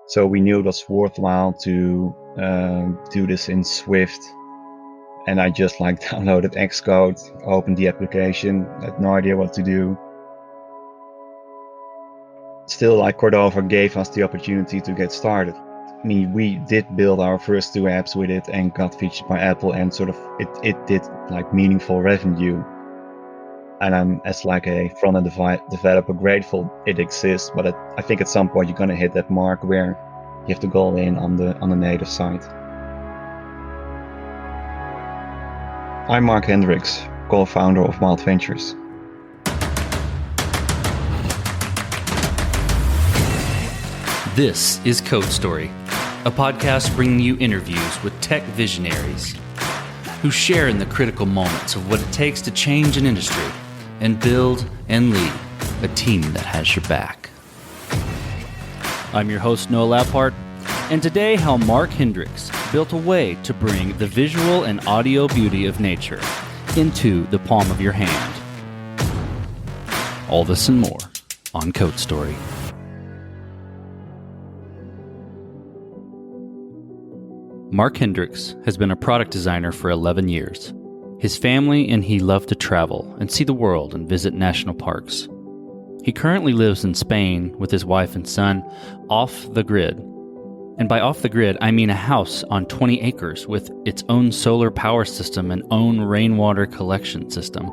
So we knew it was worthwhile to do this in Swift. And I just downloaded Xcode, opened the application, had no idea what to do. Still, Cordova gave us the opportunity to get started. I mean, we did build our first 2 apps with it and got featured by Apple, and it did meaningful revenue. And I'm, as a front-end developer, grateful it exists. But I think at some point you're gonna hit that mark where you have to go in on the native side. I'm Mark Hendriks, co-founder of Wild Ventures. This is Code Story, a podcast bringing you interviews with tech visionaries who share in the critical moments of what it takes to change an industry and build and lead a team that has your back. I'm your host, Noah Lappart, and today how Mark Hendriks built a way to bring the visual and audio beauty of nature into the palm of your hand. All this and more on Code Story. Mark Hendriks has been a product designer for 11 years. His family and he love to travel and see the world and visit national parks. He currently lives in Spain with his wife and son, off the grid. And by off the grid, I mean a house on 20 acres with its own solar power system and own rainwater collection system.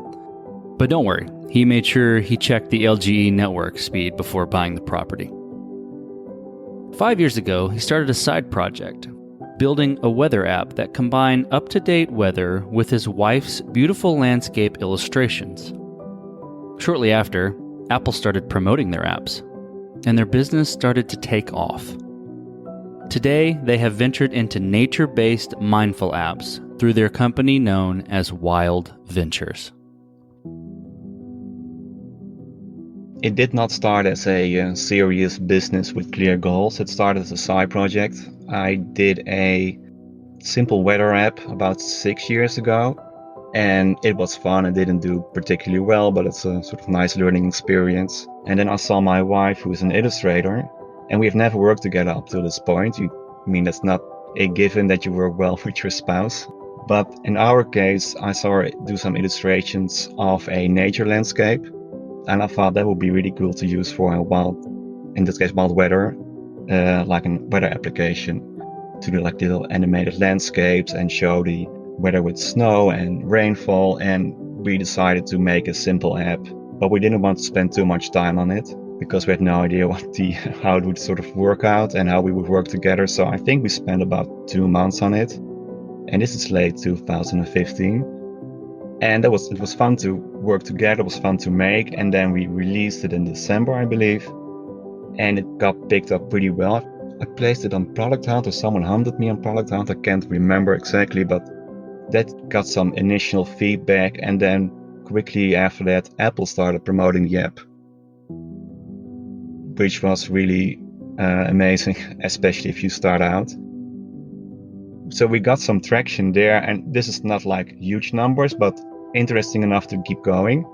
But don't worry, he made sure he checked the LTE network speed before buying the property. 5 years ago, he started a side project, building a weather app that combined up-to-date weather with his wife's beautiful landscape illustrations. Shortly after, Apple started promoting their apps, and their business started to take off. Today, they have ventured into nature-based mindful apps through their company known as Wild Ventures. It did not start as a serious business with clear goals. It started as a side project. I did a simple weather app about 6 years ago, and it was fun. It didn't do particularly well, but it's a sort of nice learning experience. And then I saw my wife, who is an illustrator, and we've never worked together up to this point. That's not a given that you work well with your spouse. But in our case, I saw her do some illustrations of a nature landscape. And I thought that would be really cool to use for a wild weather, like a weather application, to do little animated landscapes and show the weather with snow and rainfall. And we decided to make a simple app, but we didn't want to spend too much time on it because we had no idea how it would sort of work out and how we would work together. So I think we spent about 2 months on it, and this is late 2015. And it was fun to work together, it was fun to make, and then we released it in December, I believe, and it got picked up pretty well. I placed it on Product Hunt, or someone hunted me on Product Hunt, I can't remember exactly, but that got some initial feedback, and then quickly after that, Apple started promoting the app, which was really amazing, especially if you start out. So we got some traction there, and this is not huge numbers, but interesting enough to keep going.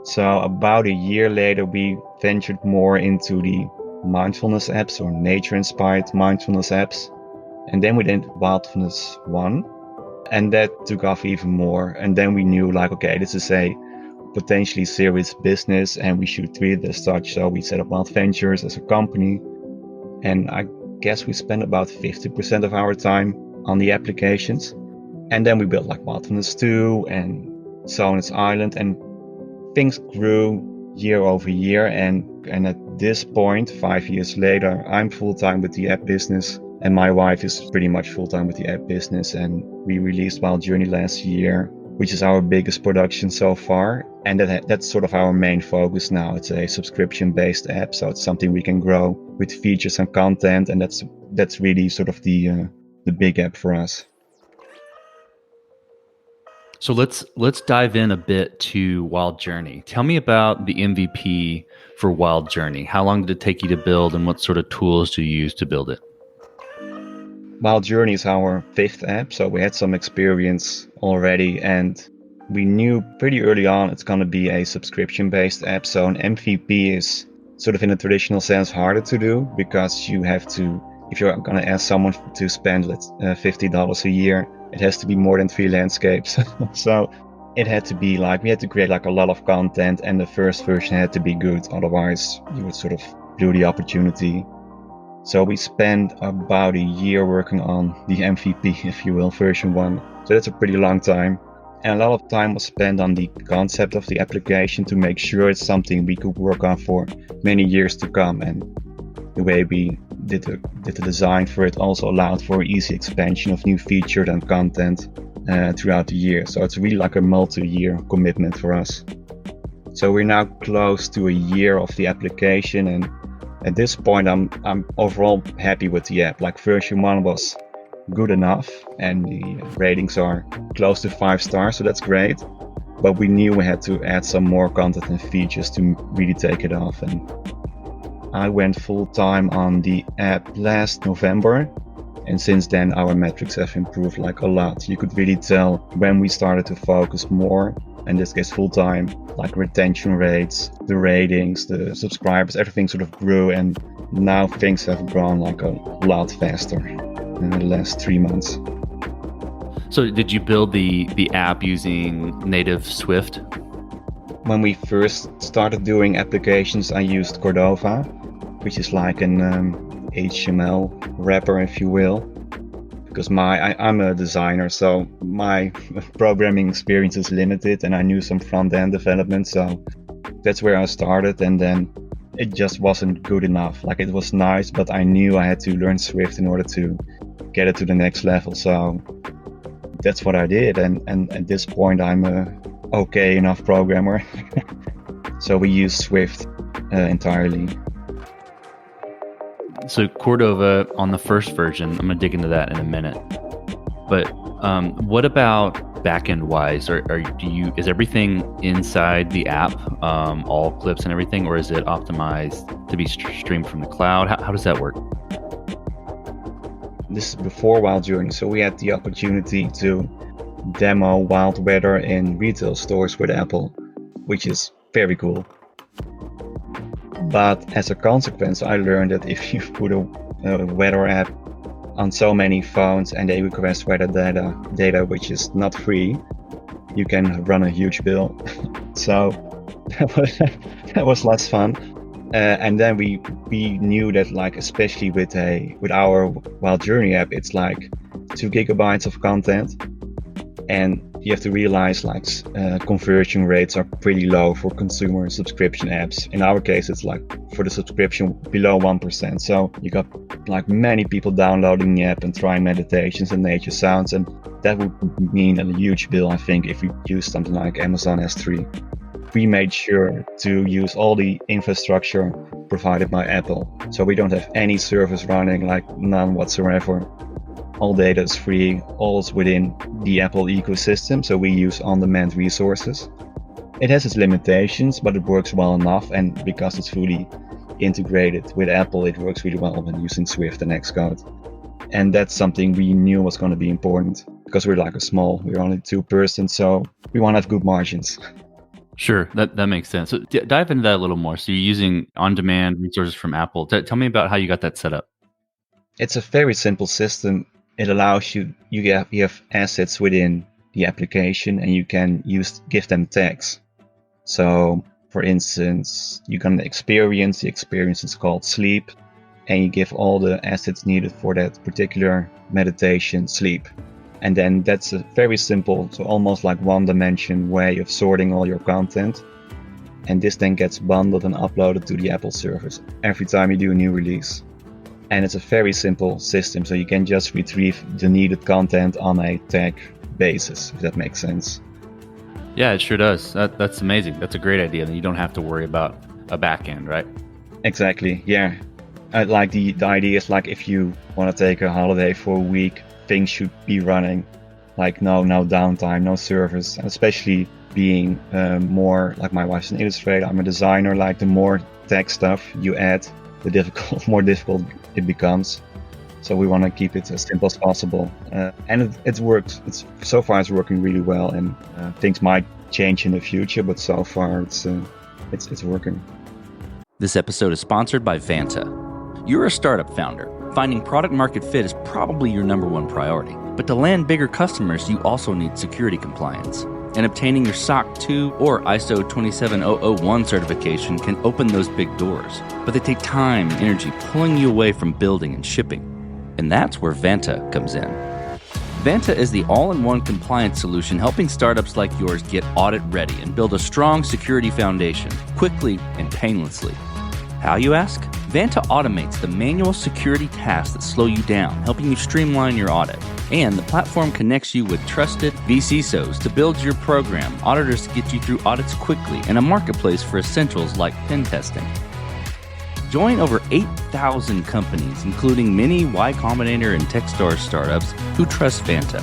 So about a year later, we ventured more into the mindfulness apps or nature-inspired mindfulness apps. And then we did Mindfulness 1, and that took off even more. And then we knew okay, this is a potentially serious business and we should treat it as such. So we set up Wild Ventures as a company. And I guess we spent about 50% of our time on the applications. And then we built Mindfulness 2 and so on its island, and things grew year over year. And at this point, 5 years later, I'm full-time with the app business and my wife is pretty much full-time with the app business. And we released Wild Journey last year, which is our biggest production so far. And that's sort of our main focus now. It's a subscription-based app, so it's something we can grow with features and content, and that's really sort of the big app for us. So let's dive in a bit to Wild Journey. Tell me about the MVP for Wild Journey. How long did it take you to build, and what sort of tools do you use to build it? Wild Journey is our 5th app, so we had some experience already, and we knew pretty early on it's going to be a subscription-based app. So an MVP is sort of in a traditional sense harder to do, because you have to, if you're going to ask someone to spend $50 a year, it has to be more than 3 landscapes. So it had to be like, we had to create like a lot of content, and the first version had to be good, otherwise you would sort of blew the opportunity. So we spent about a year working on the MVP, if you will, version 1. So that's a pretty long time. And a lot of time was spent on the concept of the application to make sure it's something we could work on for many years to come. And the way we did the design for it also allowed for easy expansion of new features and content throughout the year. So it's really like a multi-year commitment for us. So we're now close to a year of the application, and at this point I'm overall happy with the app. Like version 1 was good enough, and the ratings are close to 5 stars, so that's great. But we knew we had to add some more content and features to really take it off. And I went full time on the app last November, and since then our metrics have improved like a lot. You could really tell when we started to focus more, in this case full time, like retention rates, the ratings, the subscribers, everything sort of grew, and now things have grown like a lot faster in the last 3 months. So did you build the app using native Swift? When we first started doing applications, I used Cordova, which is like an HTML wrapper, if you will, because I'm a designer, so my programming experience is limited, and I knew some front-end development, so that's where I started. And then it just wasn't good enough. Like, it was nice, but I knew I had to learn Swift in order to get it to the next level. So that's what I did, and at this point I'm a okay enough programmer. So we use Swift entirely. So Cordova on the first version, I'm going to dig into that in a minute. But what about backend wise? Is everything inside the app, all clips and everything, or is it optimized to be streamed from the cloud? How does that work? This is before Wild Journey, so we had the opportunity to demo wild weather in retail stores with Apple, which is very cool. But as a consequence, I learned that if you put a weather app on so many phones and they request weather data which is not free, you can run a huge bill. So that was less fun. And then we knew that, like, especially with our Wild Journey app, it's like 2 gigabytes of content, and you have to realize like conversion rates are pretty low for consumer subscription apps. In our case, it's like for the subscription below 1%. So you got like many people downloading the app and trying meditations and nature sounds, and that would mean a huge bill, I think, if we use something like Amazon S3. We made sure to use all the infrastructure provided by Apple. So we don't have any service running, like none whatsoever. All data is free, all is within the Apple ecosystem, so we use on-demand resources. It has its limitations, but it works well enough, and because it's fully integrated with Apple, it works really well when using Swift and Xcode. And that's something we knew was going to be important, because we're only 2 persons, so we want to have good margins. Sure, that makes sense. So dive into that a little more. So you're using on-demand resources from Apple. Tell me about how you got that set up. It's a very simple system. It allows you have assets within the application, and you can give them tags. So, for instance, you got an experience. The experience is called sleep, and you give all the assets needed for that particular meditation sleep. And then that's a very simple, so almost like one-dimension way of sorting all your content. And this then gets bundled and uploaded to the Apple service every time you do a new release. And it's a very simple system, so you can just retrieve the needed content on a tag basis, if that makes sense. Yeah, it sure does. That's amazing. That's a great idea. Then you don't have to worry about a backend, right? Exactly, yeah. Like the idea is, like, if you want to take a holiday for a week, things should be running, like no downtime, no service. And especially being more, like, my wife's an illustrator, I'm a designer, like the more tech stuff you add, the more difficult it becomes. So we want to keep it as simple as possible, and it's worked. So far it's working really well, and things might change in the future, but so far it's working. This episode is sponsored by Vanta. You're a startup founder. Finding product market fit is probably your number one priority. But to land bigger customers, you also need security compliance. And obtaining your SOC 2 or ISO 27001 certification can open those big doors. But they take time and energy pulling you away from building and shipping. And that's where Vanta comes in. Vanta is the all-in-one compliance solution helping startups like yours get audit ready and build a strong security foundation quickly and painlessly. How, you ask? Vanta automates the manual security tasks that slow you down, helping you streamline your audit. And the platform connects you with trusted VCSOs to build your program, auditors to get you through audits quickly, and a marketplace for essentials like pen testing. Join over 8,000 companies, including many Y Combinator and Techstars startups who trust Vanta.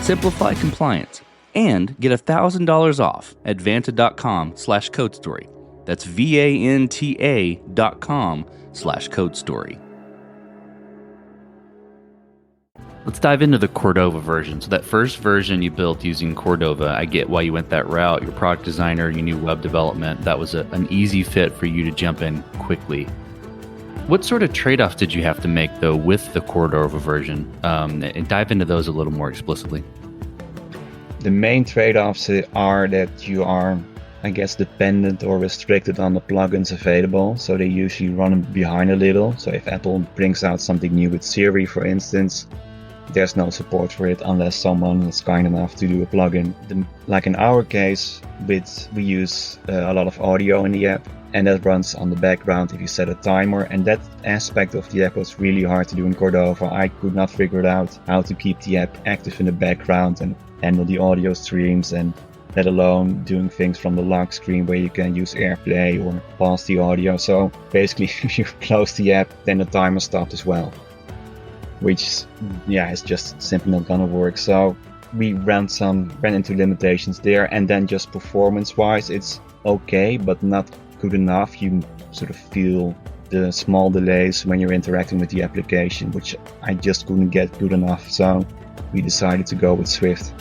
Simplify compliance and get $1,000 off at vanta.com/codestory. That's VANTA.com/codestory. Let's dive into the Cordova version. So that first version you built using Cordova, I get why you went that route. You're a product designer, you knew web development. That was an easy fit for you to jump in quickly. What sort of trade-offs did you have to make, though, with the Cordova version? And dive into those a little more explicitly. The main trade-offs are that you are, I guess, dependent or restricted on the plugins available. So they usually run behind a little. So if Apple brings out something new with Siri, for instance, there's no support for it unless someone is kind enough to do a plugin. Like in our case, we use a lot of audio in the app, and that runs on the background if you set a timer. And that aspect of the app was really hard to do in Cordova. I could not figure out how to keep the app active in the background and handle the audio streams, and let alone doing things from the lock screen where you can use AirPlay or pause the audio. So basically, if you close the app, then the timer stopped as well, which is just simply not gonna work. So we ran into limitations there, and then just performance-wise, it's okay, but not good enough. You sort of feel the small delays when you're interacting with the application, which I just couldn't get good enough. So we decided to go with Swift.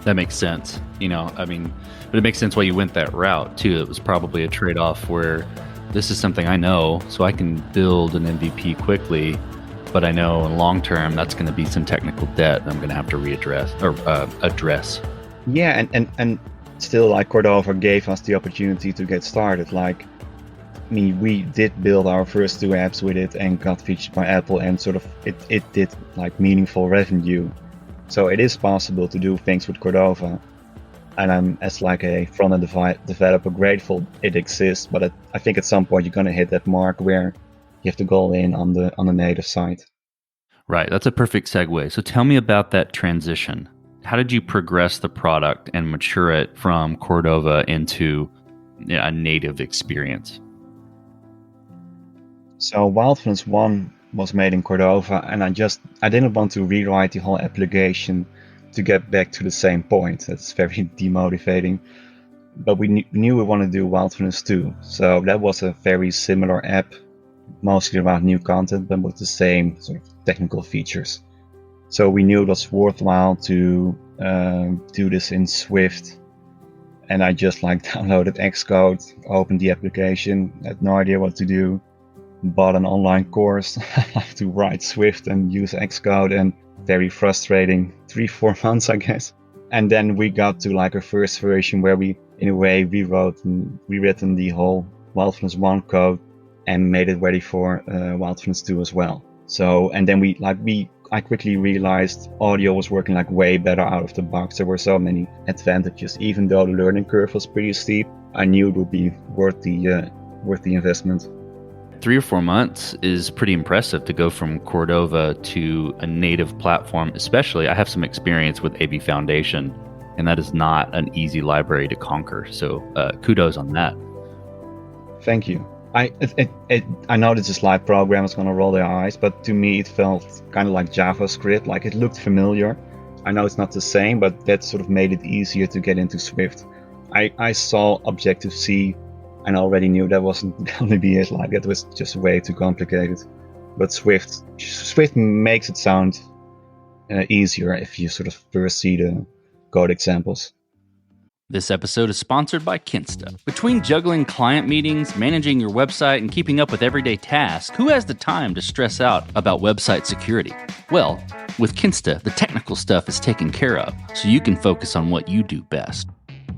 That makes sense. But it makes sense why you went that route too. It was probably a trade-off where this is something I know, so I can build an MVP quickly, but I know in long term that's going to be some technical debt I'm going to have to address. Yeah, and still, like, Cordova gave us the opportunity to get started. We did build our first two apps with it and got featured by Apple, and sort of it did like meaningful revenue. So it is possible to do things with Cordova, and I'm, as like a front-end developer, grateful it exists. But I think at some point you're going to hit that mark where you have to go in on the native side. Right, that's a perfect segue. So tell me about that transition. How did you progress the product and mature it from Cordova into a native experience? So Mindfulness 1 was made in Cordova, and I didn't want to rewrite the whole application to get back to the same point. That's very demotivating. But we knew we wanted to do Mindfulness 2. So that was a very similar app, mostly around new content, but with the same sort of technical features. So we knew it was worthwhile to do this in Swift. And I just downloaded Xcode, opened the application, had no idea what to do, bought an online course to write Swift and use Xcode, and very frustrating 3-4 months, I guess. And then we got to a first version where we, in a way, rewritten the whole Mindfulness 1 code and made it ready for Mindfulness 2 as well. So, and then I quickly realized audio was working way better out of the box. There were so many advantages. Even though the learning curve was pretty steep, I knew it would be worth the investment. 3 or 4 months is pretty impressive to go from Cordova to a native platform. Especially, I have some experience with AB Foundation, and that is not an easy library to conquer. So kudos on that. Thank you. I know this is live program is going to roll their eyes, but to me it felt kind of like JavaScript. It looked familiar. I know it's not the same, but that sort of made it easier to get into Swift. I saw Objective-C and already knew that wasn't going to be it. It was just way too complicated. But Swift makes it sound easier if you sort of first see the code examples. This episode is sponsored by Kinsta. Between juggling client meetings, managing your website, and keeping up with everyday tasks, who has the time to stress out about website security? Well, with Kinsta, the technical stuff is taken care of, so you can focus on what you do best.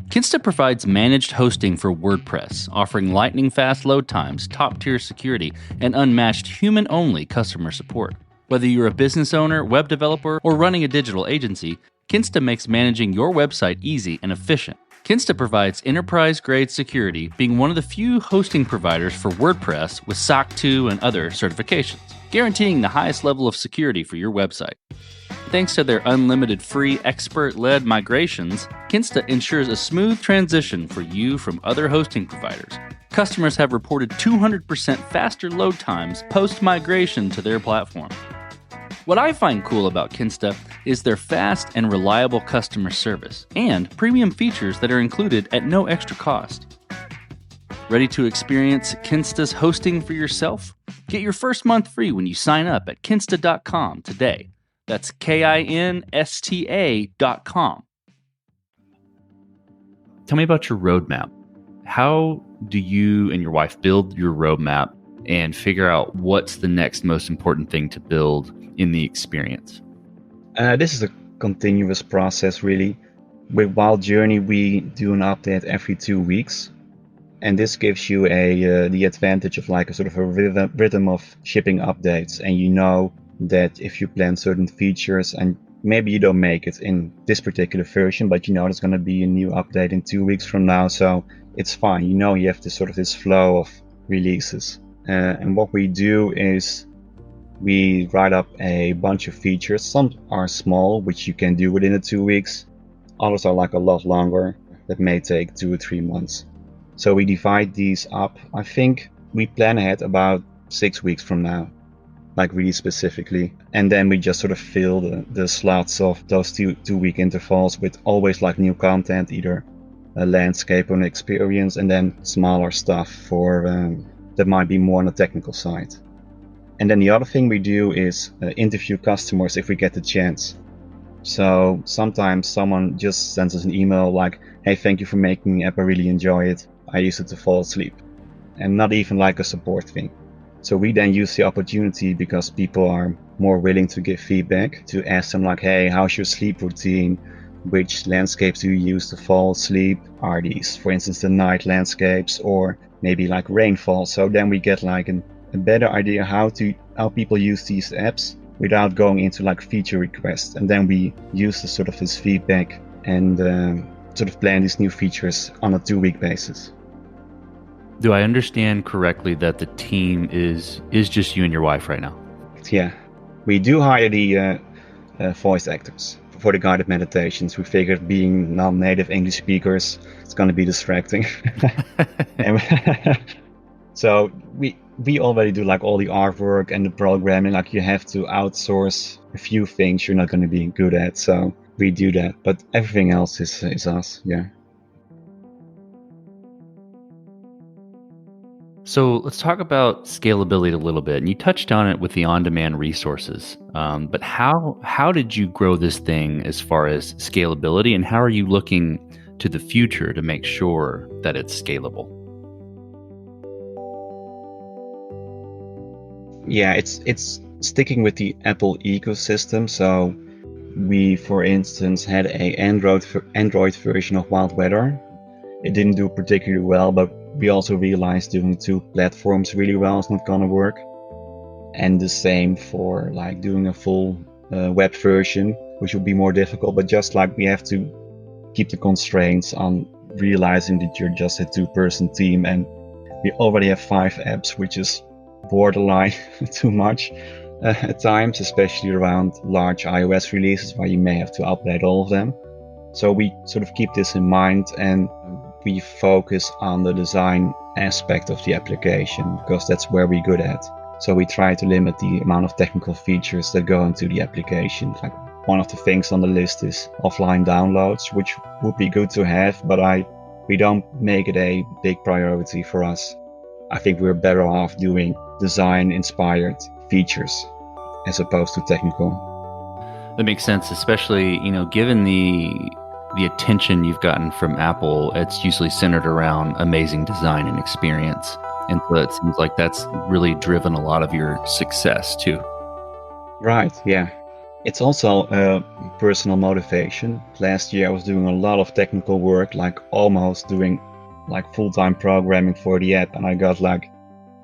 Kinsta provides managed hosting for WordPress, offering lightning-fast load times, top-tier security, and unmatched human-only customer support. Whether you're a business owner, web developer, or running a digital agency, Kinsta makes managing your website easy and efficient. Kinsta provides enterprise-grade security, being one of the few hosting providers for WordPress with SOC 2 and other certifications, guaranteeing the highest level of security for your website. Thanks to their unlimited free expert-led migrations, Kinsta ensures a smooth transition for you from other hosting providers. Customers have reported 200% faster load times post-migration to their platform. What I find cool about Kinsta is their fast and reliable customer service and premium features that are included at no extra cost. Ready to experience Kinsta's hosting for yourself? Get your first month free when you sign up at kinsta.com today. That's KINSTA.com. Tell me about your roadmap. How do you and your wife build your roadmap and figure out what's the next most important thing to build in the experience? This is a continuous process, really. With Wild Journey, we do an update every 2 weeks, and this gives you the advantage of like a sort of a rhythm of shipping updates. And you know that if you plan certain features and maybe you don't make it in this particular version, but you know there's going to be a new update in 2 weeks from now, so it's fine. You know you have this flow of releases. And what we do is we write up a bunch of features. Some are small, which you can do within the 2 weeks. Others are like a lot longer, that may take 2 or 3 months. So we divide these up. I think we plan ahead about 6 weeks from now, like really specifically. And then we just sort of fill the slots of those 2 week intervals with always like new content, either a landscape or an experience, and then smaller stuff for that might be more on the technical side. And then the other thing we do is interview customers if we get the chance. So sometimes someone just sends us an email like, hey, thank you for making the app, I really enjoy it. I use it to fall asleep. And not even like a support thing. So we then use the opportunity, because people are more willing to give feedback, to ask them like, hey, how's your sleep routine? Which landscapes do you use to fall asleep? Are these, for instance, the night landscapes or maybe like rainfall? So then we get like a better idea how people use these apps without going into like feature requests. And then we use this feedback and plan these new features on a 2 week basis. Do I understand correctly that the team is just you and your wife right now? Yeah, we do hire the voice actors for the guided meditations. We figured being non-native English speakers, it's going to be distracting. So we already do like all the artwork and the programming. Like you have to outsource a few things you're not going to be good at. So we do that, but everything else is us. Yeah. So let's talk about scalability a little bit. And you touched on it with the on-demand resources. But how did you grow this thing as far as scalability, and how are you looking to the future to make sure that it's scalable? Yeah, it's sticking with the Apple ecosystem. So we, for instance, had a Android version of Wild Weather. It didn't do particularly well, but we also realized doing 2 platforms really well is not gonna work. And the same for like doing a full web version, which would be more difficult. But just like we have to keep the constraints on realizing that you're just a 2-person team, and we already have 5 apps, which is borderline too much at times, especially around large iOS releases where you may have to update all of them. So we sort of keep this in mind, and we focus on the design aspect of the application because that's where we're good at. So we try to limit the amount of technical features that go into the application. Like one of the things on the list is offline downloads, which would be good to have, but we don't make it a big priority for us. I think we're better off doing design-inspired features as opposed to technical. That makes sense, especially, given the the attention you've gotten from Apple, it's usually centered around amazing design and experience. And so it seems like that's really driven a lot of your success too. Right, yeah. It's also personal motivation. Last year I was doing a lot of technical work, like almost doing like full-time programming for the app, and I got like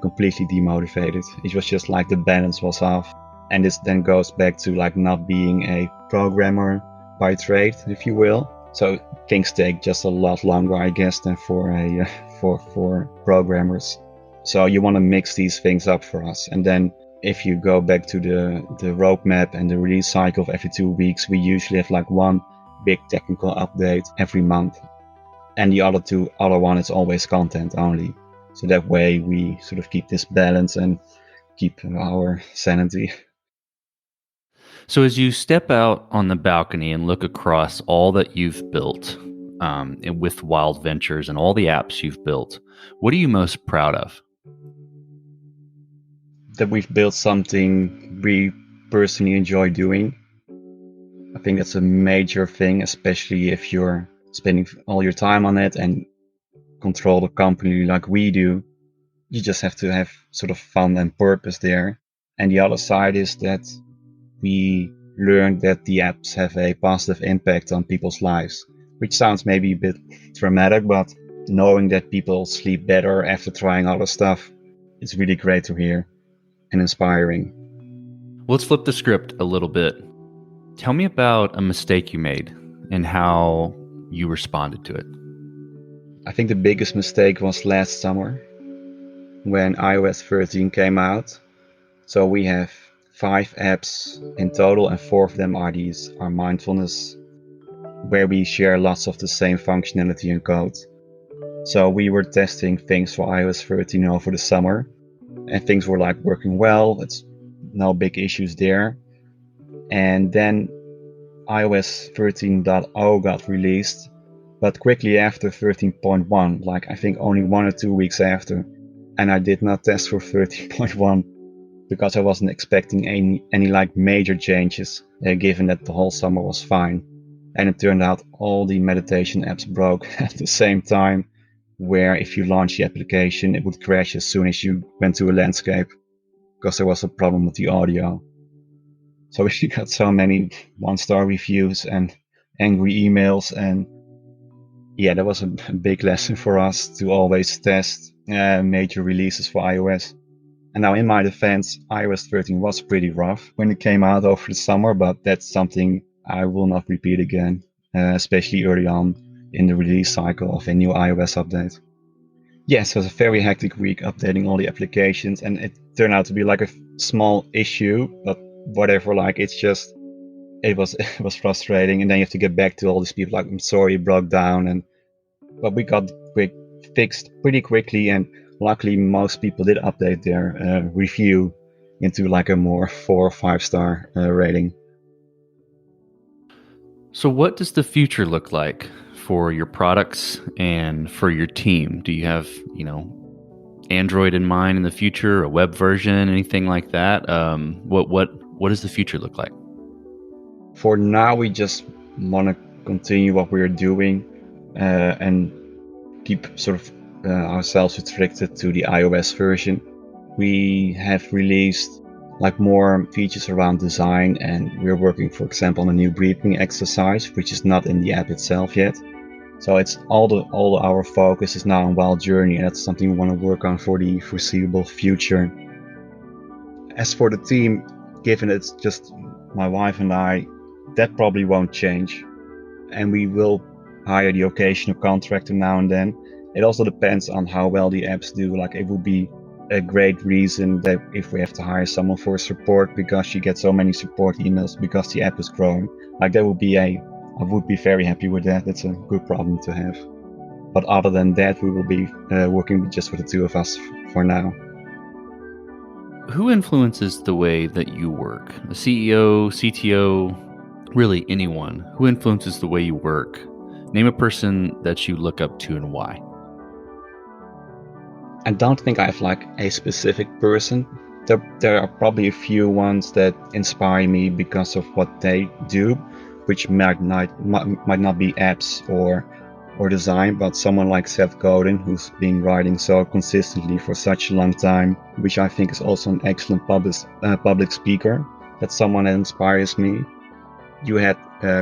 completely demotivated. It was just like the balance was off. And this then goes back to like not being a programmer by trade, if you will. So things take just a lot longer, I guess, than for a for programmers. So you want to mix these things up for us. And then if you go back to the roadmap and the release cycle of every 2 weeks, we usually have like one big technical update every month. And the other one is always content only. So that way we sort of keep this balance and keep our sanity. So as you step out on the balcony and look across all that you've built and with Wild Ventures and all the apps you've built, what are you most proud of? That we've built something we personally enjoy doing. I think that's a major thing, especially if you're spending all your time on it and control the company like we do. You just have to have sort of fun and purpose there. And the other side is that we learned that the apps have a positive impact on people's lives, which sounds maybe a bit dramatic, but knowing that people sleep better after trying other stuff is really great to hear and inspiring. Let's flip the script a little bit. Tell me about a mistake you made and how you responded to it. I think the biggest mistake was last summer when iOS 13 came out. So we have 5 apps in total, and 4 of them are mindfulness, where we share lots of the same functionality and code. So we were testing things for iOS 13 over the summer, and things were like working well. It's no big issues there. And then iOS 13.0 got released, but quickly after 13.1, like I think only 1 or 2 weeks after. And I did not test for 13.1 because I wasn't expecting any like major changes, given that the whole summer was fine. And it turned out all the meditation apps broke at the same time, where if you launch the application, it would crash as soon as you went to a landscape, because there was a problem with the audio. So we got so many 1-star reviews and angry emails, and yeah, that was a big lesson for us to always test major releases for iOS. And now in my defense, iOS 13 was pretty rough when it came out over the summer, but that's something I will not repeat again, especially early on in the release cycle of a new iOS update. Yes, it was a very hectic week updating all the applications, and it turned out to be like a small issue, but whatever, like it was it was frustrating, and then you have to get back to all these people like, I'm sorry it broke down, but we got fixed pretty quickly, and luckily most people did update their review into like a more 4 or 5-star rating. So what does the future look like for your products and for your team? Do you have, Android in mind in the future, a web version, anything like that? What does the future look like? For now, we just want to continue what we're doing and keep sort of ourselves restricted to the iOS version. We have released like more features around design, and we're working, for example, on a new breathing exercise, which is not in the app itself yet. So it's all our focus is now on Wild Journey, and that's something we want to work on for the foreseeable future. As for the team, given it's just my wife and I, that probably won't change, and we will hire the occasional contractor now and then. It also depends on how well the apps do. Like it would be a great reason that if we have to hire someone for support because she gets so many support emails because the app is growing, like I would be very happy with that. That's a good problem to have. But other than that, we will be working just with the 2 of us for now. Who influences the way that you work? The CEO, CTO, really anyone. Who influences the way you work? Name a person that you look up to and why. I don't think I have like a specific person. There are probably a few ones that inspire me because of what they do, which might not be apps or design, but someone like Seth Godin, who's been writing so consistently for such a long time, which I think is also an excellent public speaker. That's someone that inspires me. You had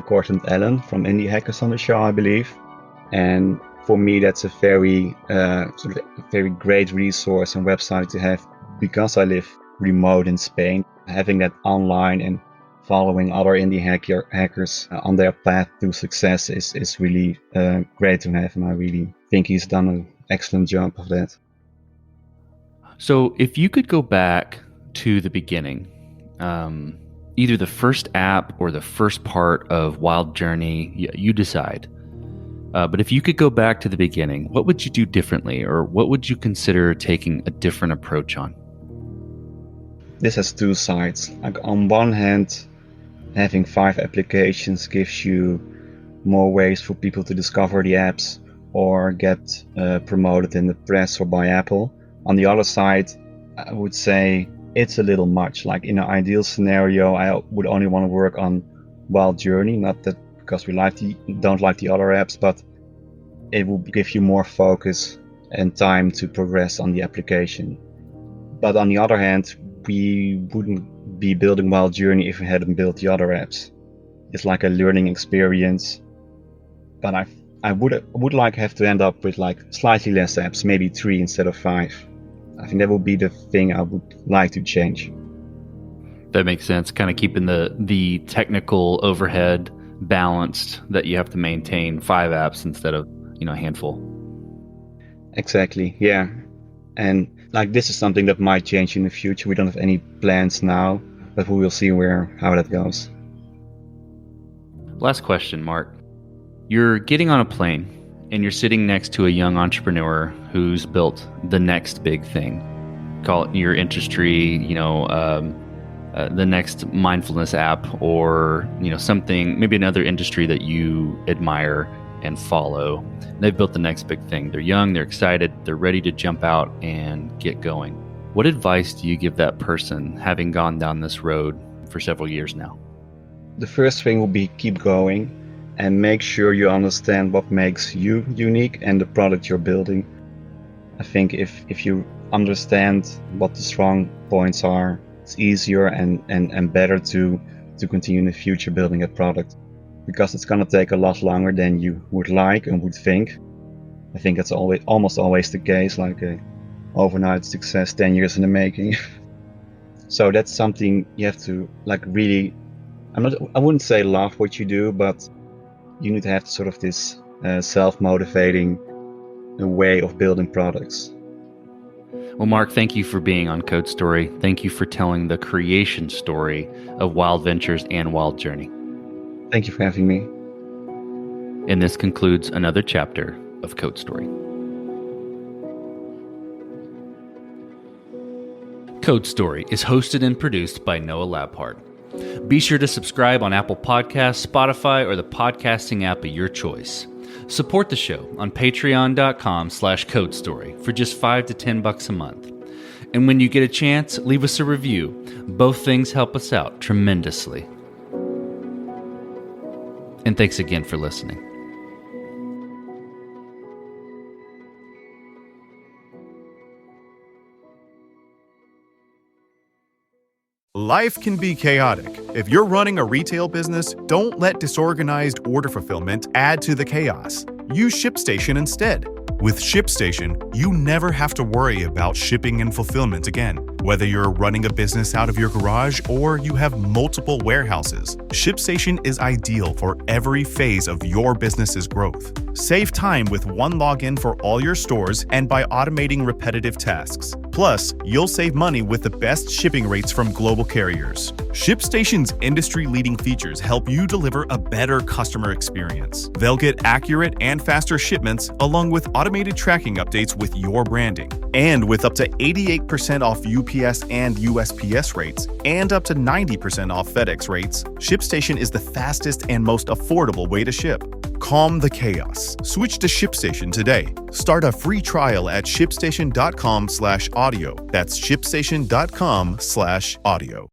Cortland Allen from Indie Hackers on the show, I believe, and for me that's a very great resource and website to have, because I live remote in Spain. Having that online and following other indie hackers on their path to success is really great to have, and I really think he's done an excellent job of that. So if you could go back to the beginning, either the first app or the first part of Wild Journey, you decide. But if you could go back to the beginning, what would you do differently, or what would you consider taking a different approach on? This has two sides. Like on one hand, having 5 applications gives you more ways for people to discover the apps or get promoted in the press or by Apple. On the other side, I would say it's a little much. Like in an ideal scenario, I would only want to work on Wild Journey, not that because we don't like the other apps, but it will give you more focus and time to progress on the application. But on the other hand, we wouldn't be building Wild Journey if we hadn't built the other apps. It's like a learning experience. But I would like have to end up with like slightly less apps, maybe 3 instead of 5. I think that would be the thing I would like to change. That makes sense. Kind of keeping the technical overhead balanced, that you have to maintain 5 apps instead of a handful. Exactly. Yeah. And like this is something that might change in the future. We don't have any plans now, but we will see how that goes. Last question, Mark. You're getting on a plane and you're sitting next to a young entrepreneur who's built the next big thing. Call it your industry, the next mindfulness app, or something, maybe another industry that you admire and follow. They've built the next big thing. They're young, they're excited, they're ready to jump out and get going. What advice do you give that person, having gone down this road for several years now? The first thing will be keep going and make sure you understand what makes you unique and the product you're building. I think if you understand what the strong points are, it's easier and better to continue in the future building a product, because it's going to take a lot longer than you would like and would think. I think that's almost always the case, like a overnight success, 10 years in the making. So that's something you have to really, I wouldn't say love what you do, but you need to have sort of this self-motivating way of building products. Well, Mark, thank you for being on Code Story. Thank you for telling the creation story of Wild Ventures and Wild Journey. Thank you for having me. And this concludes another chapter of Code Story. Code Story is hosted and produced by Noah Labhart. Be sure to subscribe on Apple Podcasts, Spotify, or the podcasting app of your choice. Support the show on patreon.com/codestory for just $5 to $10 a month. And when you get a chance, leave us a review. Both things help us out tremendously. And thanks again for listening. Life can be chaotic. If you're running a retail business, don't let disorganized order fulfillment add to the chaos. Use ShipStation instead. With ShipStation, you never have to worry about shipping and fulfillment again. Whether you're running a business out of your garage or you have multiple warehouses, ShipStation is ideal for every phase of your business's growth. Save time with one login for all your stores and by automating repetitive tasks. Plus, you'll save money with the best shipping rates from global carriers. ShipStation's industry-leading features help you deliver a better customer experience. They'll get accurate and faster shipments along with automated tracking updates with your branding. And with up to 88% off UPS and USPS rates and up to 90% off FedEx rates, ShipStation is the fastest and most affordable way to ship. Calm the chaos. Switch to ShipStation today. Start a free trial at shipstation.com/audio. That's shipstation.com/audio.